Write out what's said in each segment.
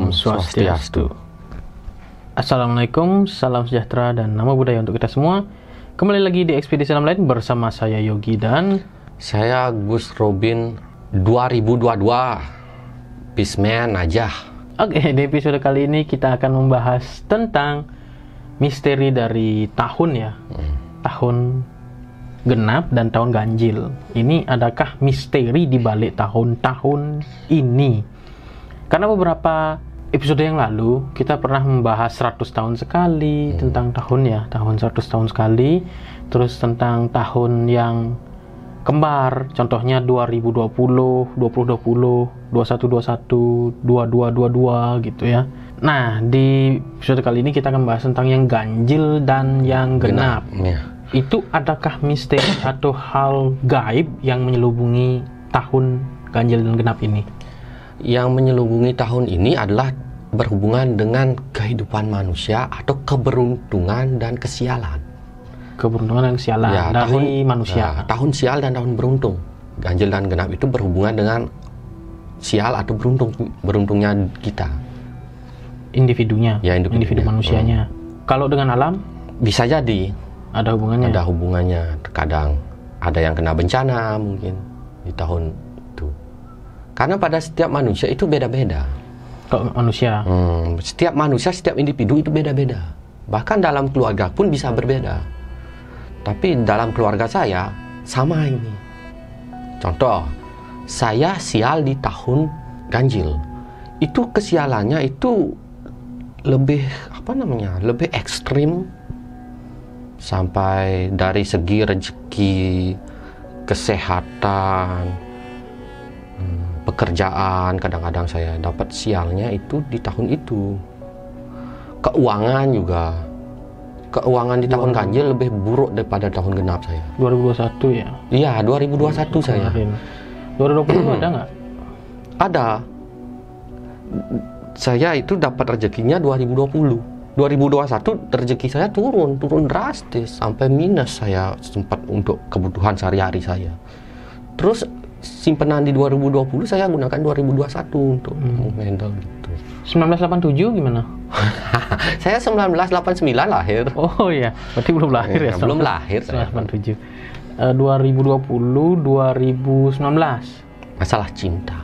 Om Swastiastu. Assalamualaikum, salam sejahtera dan nama budaya untuk kita semua. Kembali lagi di Ekspedisi Alam Lain bersama saya Yogi dan saya Gus Robin 2022. Peaceman aja. Oke, di episode kali ini kita akan membahas tentang misteri dari tahun ya. Tahun genap dan tahun ganjil. Ini adakah misteri di balik tahun-tahun ini? Karena beberapa episode yang lalu kita pernah membahas 100 tahun sekali tentang tahun ya, tahun 100 tahun sekali. Terus tentang tahun yang kembar, contohnya 2020, 2020, 2121, 2222 gitu ya. Nah, di episode kali ini kita akan bahas tentang yang ganjil dan yang genap. Ya. Itu adakah misteri atau hal gaib yang menyelubungi tahun ganjil dan genap ini? Yang menyelubungi tahun ini adalah berhubungan dengan kehidupan manusia atau keberuntungan dan kesialan. Keberuntungan dan kesialan Ya, dari manusia. Tahun sial dan tahun beruntung. Ganjil dan genap itu berhubungan dengan sial atau beruntungnya kita. Individunya, Ya, individu manusianya. Kalau dengan alam Bisa jadi ada hubungannya. ada hubungannya. Terkadang ada yang kena bencana mungkin di tahun itu. Karena pada setiap manusia itu beda-beda. Kalau manusia. Setiap manusia, setiap individu itu beda-beda. Bahkan dalam keluarga pun bisa berbeda. Tapi dalam keluarga saya sama ini. Contoh, saya sial di tahun ganjil. Itu kesialannya itu lebih lebih ekstrim, sampai dari segi rezeki, kesehatan, pekerjaan. Kadang-kadang saya dapat sialnya itu di tahun itu. Keuangan juga. Keuangan di tahun ganjil lebih buruk daripada tahun genap saya. 2021 ya? Iya, 2021 saya. 2020 ada nggak? Ada. Saya itu dapat rezekinya 2020. 2021 rezeki saya turun drastis sampai minus. Saya sempat untuk kebutuhan sehari-hari saya. Terus simpanan di 2020 saya gunakan 2021 untuk menghandle gitu. 1987 gimana? Saya 1989 lahir. Oh iya, berarti belum lahir ya? Belum lahir 1987. 2020, 2019. Masalah cinta.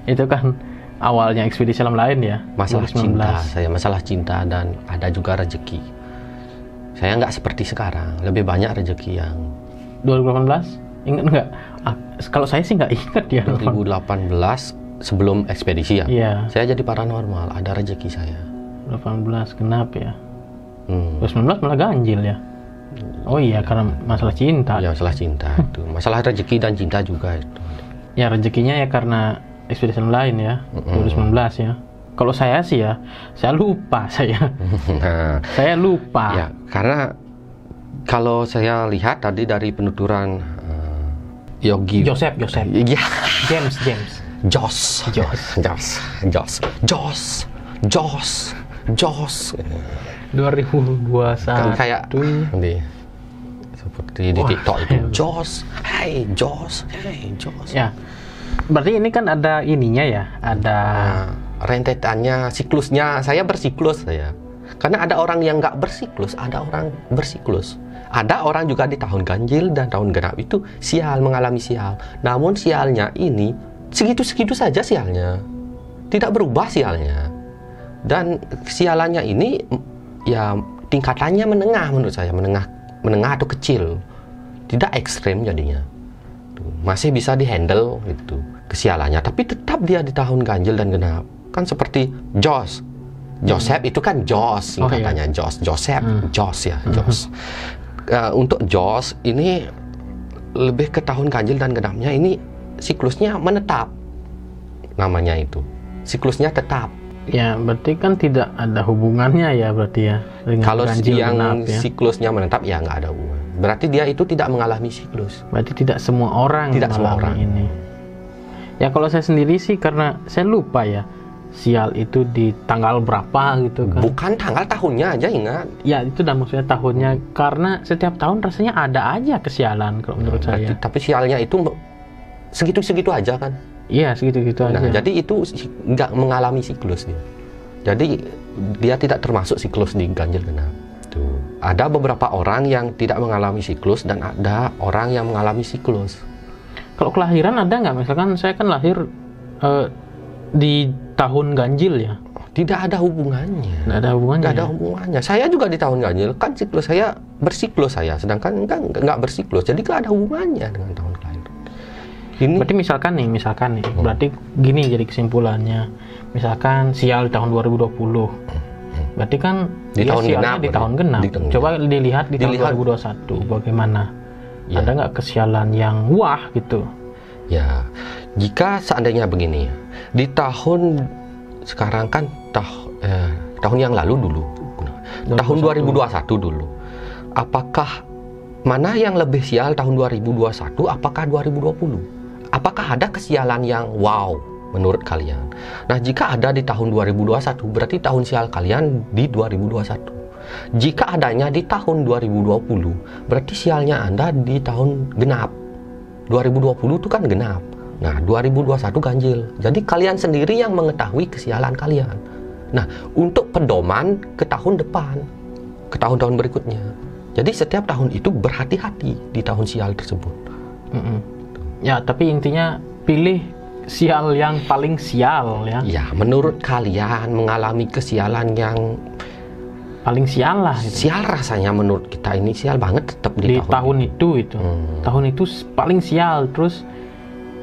Itu kan awalnya Ekspedisi Alam Lain ya? Masalah 2019. cinta, saya masalah cinta dan ada juga rezeki. Saya nggak seperti sekarang, lebih banyak rezeki yang 2018? Ingat nggak? Kalau saya sih nggak ingat ya. 2018 sebelum ekspedisi ya. Iya. Saya jadi paranormal, ada rezeki saya. 18 genap ya. 2019 malah ganjil ya. Oh iya, karena masalah cinta. Ya, masalah cinta itu. Masalah rezeki dan cinta juga itu. Ya rezekinya ya karena ekspedisi lain ya. 2019 ya. Kalau saya sih ya, saya lupa saya. Nah, saya lupa. Ya, karena kalau saya lihat tadi dari penuturan Yogi Joseph. Iya. James. Jos. 2021 kan kayak seperti di TikTok itu. Jos. Ya. Berarti ini kan ada ininya ya, ada rentetannya, siklusnya. Saya bersiklus saya. Karena ada orang yang nggak bersiklus, ada orang bersiklus. Ada orang juga di tahun ganjil dan tahun genap itu mengalami sial. Namun sialnya ini segitu-segitu saja sialnya. Tidak berubah sialnya. Dan sialannya ini ya tingkatannya menengah menurut saya, menengah atau kecil. Tidak ekstrem jadinya. Masih bisa dihandle gitu kesialannya, tapi tetap dia di tahun ganjil dan genap. Kan seperti Joseph itu kan Jos singkatannya. Joseph. Untuk Jos ini lebih ke tahun ganjil dan genapnya ini siklusnya menetap, namanya itu siklusnya tetap. Ya berarti kan tidak ada hubungannya ya berarti ya dengan kalau ganjil yang genap ya. Siklusnya menetap ya nggak ada hubungan, berarti dia itu tidak mengalami siklus. Berarti tidak semua orang ini ya. Kalau saya sendiri sih karena saya lupa ya sial itu di tanggal berapa gitu kan. Bukan tanggal, tahunnya aja ingat. Ya itu dah maksudnya tahunnya, karena setiap tahun rasanya ada aja kesialan kalau menurut saya. Tapi sialnya itu segitu-segitu aja kan. Iya segitu-gitu aja. Nah, jadi itu nggak mengalami siklus dia. Jadi dia tidak termasuk siklus di ganjil genap. Tuh. Ada beberapa orang yang tidak mengalami siklus dan ada orang yang mengalami siklus. Kalau kelahiran ada nggak? Misalkan saya kan lahir di tahun ganjil ya. Tidak ada hubungannya. Nggak ada hubungannya. Nggak ada hubungannya. Saya juga di tahun ganjil, kan siklus saya bersiklus saya, sedangkan nggak bersiklus. Jadi nggak ada hubungannya dengan tahun kelahiran. Ini Berarti misalkan nih, berarti gini jadi kesimpulannya. Misalkan sial di tahun 2020. Berarti kan Di dia tahun sialnya genap, di tahun genap. di tahun Coba dilihat di tahun Dilihat. 2021 bagaimana. Ya. Ada nggak kesialan yang wah gitu? Ya, jika seandainya begini ya, di tahun sekarang kan tahun yang lalu dulu, tahun 2021 dulu, apakah mana yang lebih sial tahun 2021? Apakah 2020? Apakah ada kesialan yang wow menurut kalian? Nah, jika ada di tahun 2021, berarti tahun sial kalian di 2021. Jika adanya di tahun 2020, berarti sialnya Anda di tahun genap. 2020 itu kan genap. Nah, 2021 ganjil. Jadi kalian sendiri yang mengetahui kesialan kalian. Nah, untuk pedoman ke tahun depan, ke tahun-tahun berikutnya. Jadi setiap tahun itu berhati-hati di tahun sial tersebut. Ya, tapi intinya pilih sial yang paling sial ya. Ya, menurut kalian mengalami kesialan yang Paling sial lah gitu. sial rasanya menurut kita ini sial banget tetap Di tahun itu. Tahun itu paling sial, terus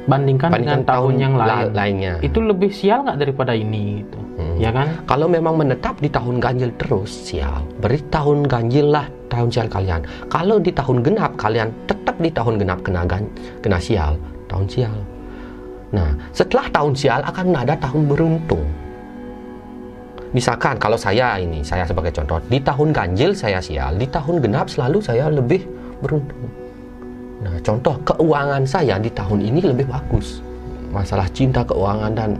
bandingkan dengan tahun yang lainnya. Itu lebih sial nggak daripada ini gitu. Ya kan? Kalau memang menetap di tahun ganjil terus sial, berarti tahun ganjil lah tahun sial kalian. Kalau di tahun genap kalian tetap di tahun genap kena sial, tahun sial. Nah, setelah tahun sial akan ada tahun beruntung. Misalkan kalau saya sebagai contoh, di tahun ganjil saya sial, di tahun genap selalu saya lebih beruntung. Nah, contoh keuangan saya di tahun ini lebih bagus. Masalah cinta, keuangan dan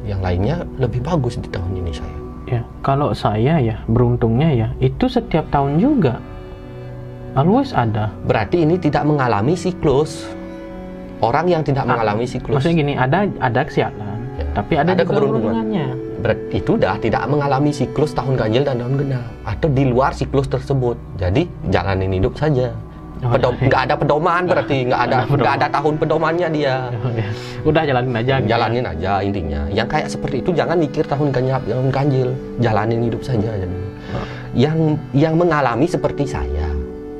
yang lainnya lebih bagus di tahun ini saya. Ya, kalau saya ya beruntungnya ya itu setiap tahun juga. Always ada. Berarti ini tidak mengalami siklus. Orang yang tidak mengalami siklus. Maksudnya gini, ada kesialan, Ya, tapi ada juga keberuntungannya. Berarti itu udah tidak mengalami siklus tahun ganjil dan tahun genap atau di luar siklus tersebut. Jadi jalanin hidup saja. Nggak ada pedoman, berarti nggak ada tahun pedomannya dia. Udah jalanin aja. Gitu. Jalanin aja intinya. Yang kayak seperti itu jangan mikir tahun genap, tahun ganjil. Jalanin hidup saja. Jadi. Yang mengalami seperti saya.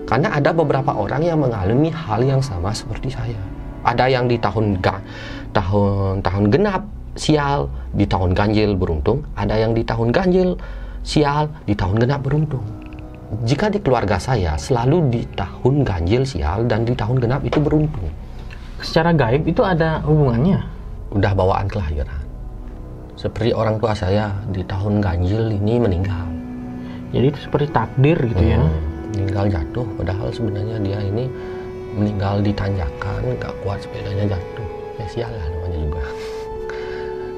Karena ada beberapa orang yang mengalami hal yang sama seperti saya. Ada yang di tahun genap sial, di tahun ganjil beruntung. Ada yang di tahun ganjil sial, di tahun genap beruntung. Jika di keluarga saya selalu di tahun ganjil sial dan di tahun genap itu beruntung. Secara gaib itu ada hubungannya? Udah bawaan kelahiran. Seperti orang tua saya di tahun ganjil ini meninggal. Jadi itu seperti takdir gitu ya? Meninggal jatuh, padahal sebenarnya dia ini meninggal di tanjakan, gak kuat sepedanya jatuh. Ya sial lah namanya juga.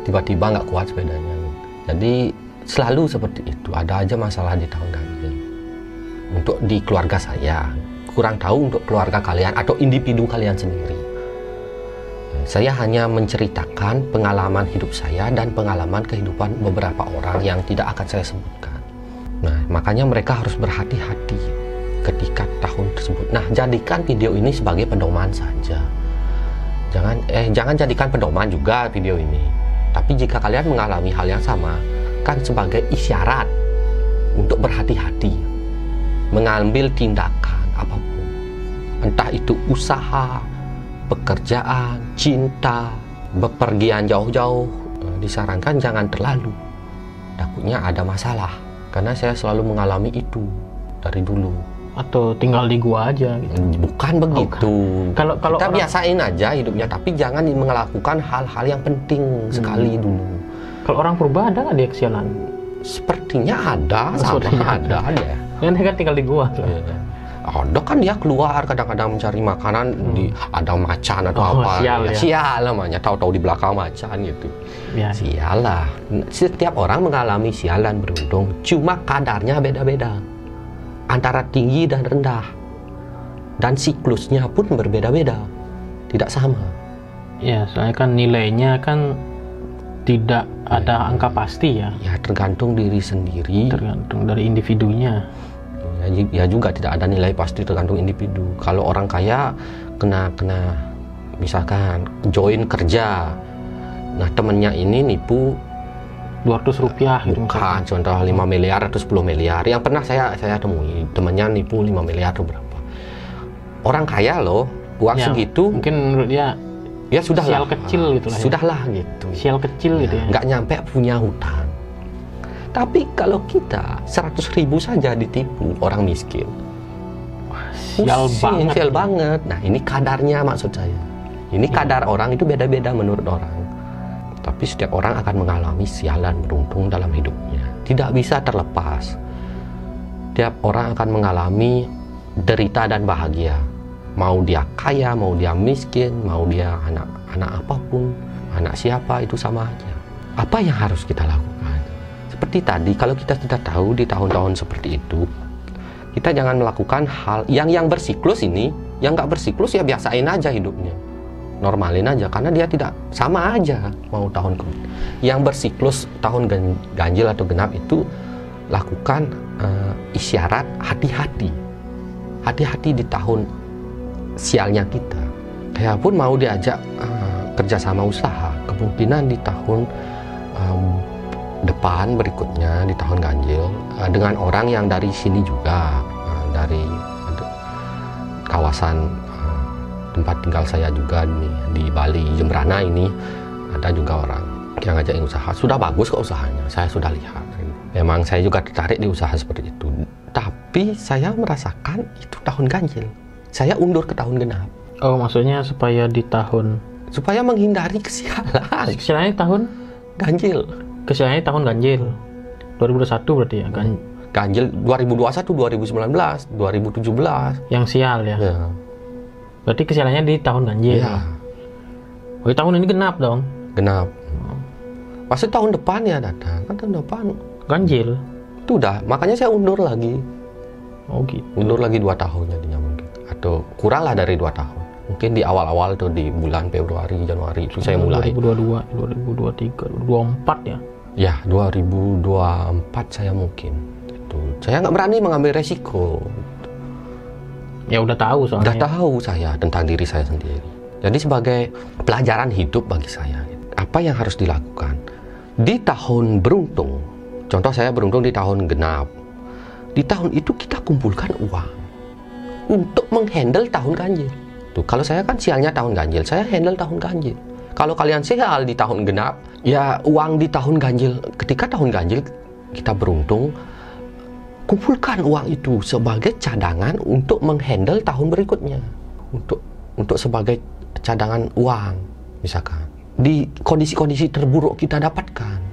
Tiba-tiba gak kuat sepedanya. Jadi selalu seperti itu. Ada aja masalah di tahun ganjil. Untuk di keluarga saya, kurang tahu untuk keluarga kalian atau individu kalian sendiri. Saya hanya menceritakan pengalaman hidup saya dan pengalaman kehidupan beberapa orang yang tidak akan saya sebutkan. Nah, makanya mereka harus berhati-hati ketika tahun tersebut. Nah, jadikan video ini sebagai pedoman saja. Jangan jadikan pedoman juga video ini. Tapi jika kalian mengalami hal yang sama, kan sebagai isyarat untuk berhati-hati, mengambil tindakan apapun, entah itu usaha, pekerjaan, cinta, bepergian jauh-jauh, disarankan jangan terlalu. Takutnya ada masalah, karena saya selalu mengalami itu dari dulu. Atau tinggal di gua aja gitu? Bukan begitu. Kalau kita biasain aja hidupnya, tapi jangan melakukan hal-hal yang penting sekali dulu. Kalau orang purba ada nggak dia kesialan? Sepertinya ada, ada. Kan dia kan tinggal di gua. Ada kan dia keluar kadang-kadang mencari makanan ada macan atau apa. Sial namanya, tahu-tahu di belakang macan gitu. Ya. Sial lah. Setiap orang mengalami sial dan beruntung, cuma kadarnya beda-beda. Antara tinggi dan rendah. Dan siklusnya pun berbeda-beda. Tidak sama. Ya, soalnya kan nilainya kan tidak ada angka pasti ya? Ya tergantung diri sendiri. Tergantung dari individunya. Ya juga tidak ada nilai pasti, tergantung individu. Kalau orang kaya kena misalkan join kerja, nah temennya ini nipu 200 rupiah gitu bukan, contoh 5 miliar atau 10 miliar. Yang pernah saya temui temennya nipu 5 miliar atau berapa. Orang kaya loh, uang Ya, segitu mungkin menurut dia ya sudah sial kecil gitu lah ya. Sudahlah gitu. sial kecil gitu ya. Nggak nyampe punya hutang. Tapi kalau kita 100.000 saja ditipu orang miskin, Sial pusing, banget. sial banget. Nah ini kadarnya maksud saya. Ini kadar orang itu beda-beda menurut orang. Tapi setiap orang akan mengalami sialan beruntung dalam hidupnya. Tidak bisa terlepas. Setiap orang akan mengalami derita dan bahagia. Mau dia kaya, mau dia miskin, mau dia anak apapun, anak siapa, itu sama aja. Apa yang harus kita lakukan? Seperti tadi, kalau kita tidak tahu di tahun-tahun seperti itu, kita jangan melakukan hal yang bersiklus ini. Yang nggak bersiklus ya biasain aja hidupnya, normalin aja, karena dia tidak sama aja mau tahun ke. Yang bersiklus tahun ganjil atau genap itu lakukan isyarat hati-hati di tahun sialnya kita. Saya pun mau diajak kerjasama usaha, kemungkinan di tahun depan berikutnya, di tahun ganjil, dengan orang yang dari sini juga, dari kawasan tempat tinggal saya juga di Bali, Jembrana ini, ada juga orang yang ngajakin usaha. Sudah bagus kok usahanya, saya sudah lihat. Memang saya juga tertarik di usaha seperti itu. Tapi saya merasakan itu tahun ganjil. Saya undur ke tahun genap. Oh, maksudnya supaya di tahun... Supaya menghindari kesialan. Kesialannya tahun? Ganjil. Kesialannya tahun ganjil. 2021 berarti ya? Ganjil 2021, 2019, 2017. Yang sial ya? Ya. Berarti kesialannya di tahun ganjil? Ya. Oh, tahun ini genap dong? Genap. Pasti tahun depan ya datang. Kan tahun depan Ganjil? itu udah, makanya saya undur lagi. Oh gitu. Undur lagi 2 tahun jadinya mungkin. Atau kurang lah dari 2 tahun. Mungkin di awal-awal tuh di bulan Februari, Januari itu saya mulai. 2022, 2023, 2024 ya? Ya, 2024 saya mungkin. Itu. Saya nggak berani mengambil resiko. Ya udah tahu soalnya. Udah tahu saya tentang diri saya sendiri. Jadi sebagai pelajaran hidup bagi saya, apa yang harus dilakukan? Di tahun beruntung, contoh saya beruntung di tahun genap. Di tahun itu kita kumpulkan uang untuk menghandle tahun ganjil. Tuh, kalau saya kan sialnya tahun ganjil, saya handle tahun ganjil. Kalau kalian sial di tahun genap, ya uang di tahun ganjil. Ketika tahun ganjil kita beruntung, kumpulkan uang itu sebagai cadangan untuk menghandle tahun berikutnya. Untuk sebagai cadangan uang, misalkan. Di kondisi-kondisi terburuk kita dapatkan.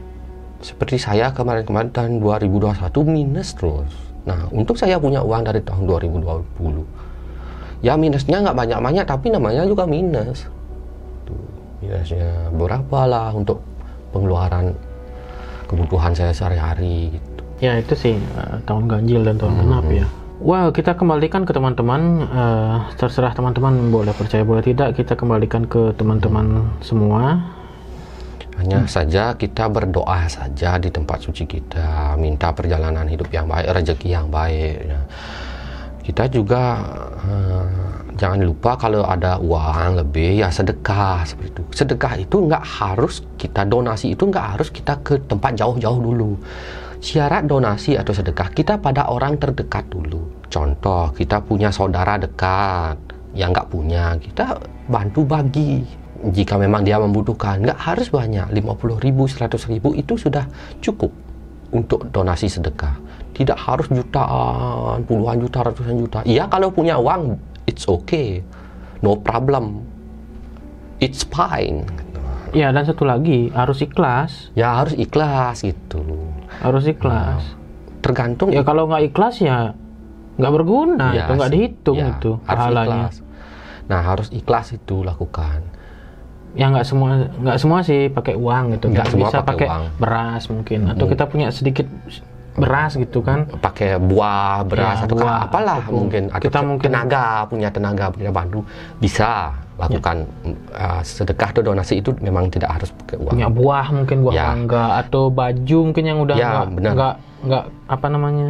Seperti saya kemarin-kemarin tahun 2021 minus terus. Nah, untuk saya punya uang dari tahun 2020. Ya minusnya nggak banyak-banyak, tapi namanya juga minus. Tuh, minusnya berapa lah untuk pengeluaran kebutuhan saya sehari-hari gitu. Ya itu sih tahun ganjil dan tahun genap ya. Well, kita kembalikan ke teman-teman, terserah teman-teman boleh percaya boleh tidak, kita kembalikan ke teman-teman semua. Hanya saja kita berdoa saja di tempat suci kita, minta perjalanan hidup yang baik, rezeki yang baik. Ya. Kita juga jangan lupa kalau ada uang lebih ya sedekah seperti itu. Sedekah itu nggak harus kita donasi, itu nggak harus kita ke tempat jauh-jauh dulu. Syarat donasi atau sedekah kita pada orang terdekat dulu. Contoh, kita punya saudara dekat yang nggak punya, kita bantu bagi. Jika memang dia membutuhkan, nggak harus banyak, 50.000, 100.000 itu sudah cukup untuk donasi sedekah. Tidak harus jutaan, puluhan juta, ratusan juta. Iya, kalau punya uang, it's okay, no problem, it's fine. Ya, dan satu lagi harus ikhlas. Ya harus ikhlas gitu. Harus ikhlas. Tergantung. Ya kalau nggak ikhlas ya nggak berguna, Ya, itu nggak dihitung ya, itu harus pahalanya. ikhlas. Nah harus ikhlas itu lakukan. Ya nggak semua sih pakai uang gitu. Nggak semua bisa pakai pakai uang. beras mungkin, atau kita punya sedikit beras gitu kan. pakai buah beras Ya, atau buah, apalah ataupun mungkin, atau kita mungkin punya bantu, bisa lakukan sedekah atau donasi itu memang tidak harus pakai uang. punya buah, mungkin buah Ya. mangga atau baju mungkin yang udah Ya, benar. nggak apa namanya,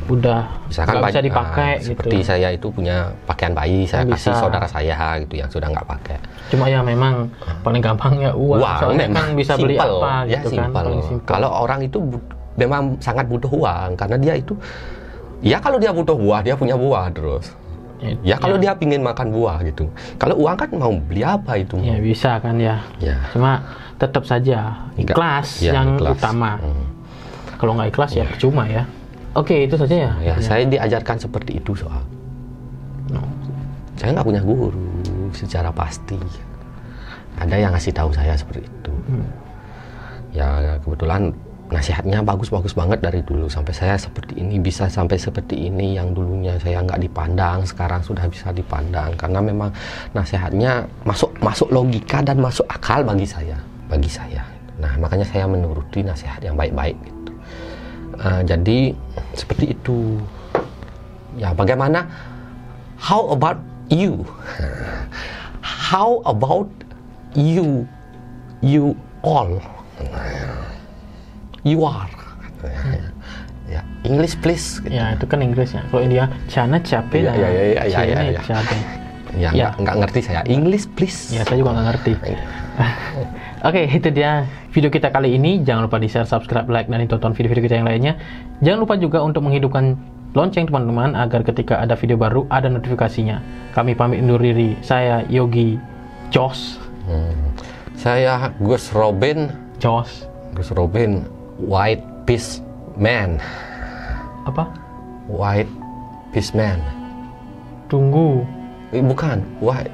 udah Misalkan nggak bisa dipakai seperti gitu. saya itu punya pakaian bayi, saya Kan kasih bisa. saudara saya gitu yang sudah nggak pakai. Cuma ya memang paling gampang ya uang, soalnya kan memang bisa beli simple, apa ya, gitu kan, simple. paling simpel. Kalau orang itu memang sangat butuh uang, karena dia itu, ya kalau dia butuh buah, dia punya buah terus. Ya kalau dia pingin makan buah gitu. Kalau uang kan mau beli apa itu? ya bisa kan ya. Ya. Cuma tetap saja ikhlas Ya, yang ikhlas. utama. Kalau nggak ikhlas ya percuma ya. Oke, itu saja ya. Ya, saya diajarkan seperti itu soal. Saya nggak punya guru secara pasti. Ada yang ngasih tahu saya seperti itu. Ya kebetulan nasihatnya bagus-bagus banget dari dulu sampai saya seperti ini, bisa sampai seperti ini. Yang dulunya saya nggak dipandang, sekarang sudah bisa dipandang karena memang nasihatnya masuk logika dan masuk akal bagi saya. Nah makanya saya menuruti nasihat yang baik-baik gitu. Jadi seperti itu. Ya bagaimana? How about you? How about you? You all? You are. Ya, English please. Gitu. Ya itu kan Inggrisnya. Kalau India, Chana capek lah. Ya. Ya, nggak ngerti saya. English please. Ya saya juga nggak ngerti. Oke, itu dia video kita kali ini. Jangan lupa di share, subscribe, like, dan tonton video-video kita yang lainnya. Jangan lupa juga untuk menghidupkan lonceng teman-teman agar ketika ada video baru ada notifikasinya. Kami pamit undur diri. Saya Yogi Jos. Saya Gus Robin. White Peace Man. Apa? White Peace Man. Tunggu Bukan. White.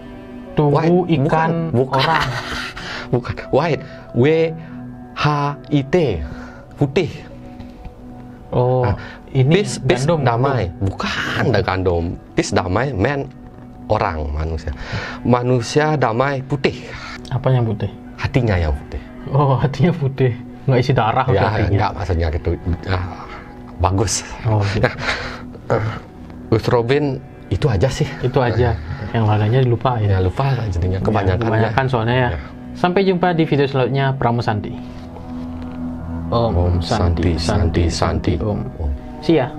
ikan Bukan. orang. Bukan. White. WHIT. Putih. Oh, ini Peace gandum. damai. Bukan gandum. Peace damai, man orang, manusia. Manusia damai putih. Apa yang putih? Hatinya yang putih. Oh, hatinya putih. Nggak isi darah. Ya, hatinya. enggak maksudnya gitu. Bagus. Oh, gitu. Gus Robin itu aja sih. Itu aja. Yang lainnya dilupa Ya ya. lupa lah jadinya kebanyakan. Kebanyakan soalnya ya. Ya. Sampai jumpa di video selanjutnya. Pramusanti. Om Santi. Santi. Om. See ya.